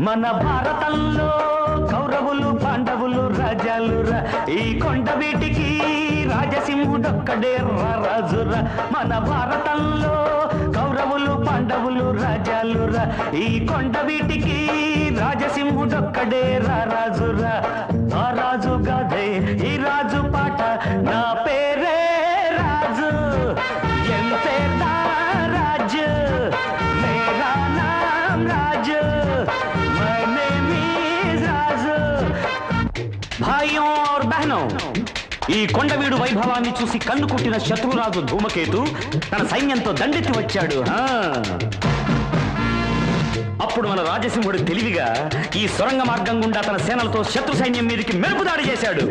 మన భారతంలో కౌరవులు పాండవులు రాజాలురా ఈ కొండ వీటికి రాజసింహుడొక్కడే రాజురా మన భారతంలో కౌరవులు పాండవులు రాజాలురా ఈ కొండ వీటికి రాజసింహుడొక్కడే రాజురా ఆ రాజు గదే ఈ రాజు పాట నా పేరే రాజు ఎంతే రాజు మేరా నామ్ రాజు మై నేమ్ ఈజ్ రాజు భాయియోं और बहनों ఈ కొండవీడు వైభవాన్ని చూసి కన్ను కుట్టిన శత్రురాజు ధూమకేతు తన సైన్యంతో దండెత్తి వచ్చాడు అప్పుడు మన రాజసింహుడు తెలివిగా ఈ సొరంగ మార్గం గుండా తన సేనలతో శత్రు సైన్యం మీదకి మెరుపు దాడి చేశాడు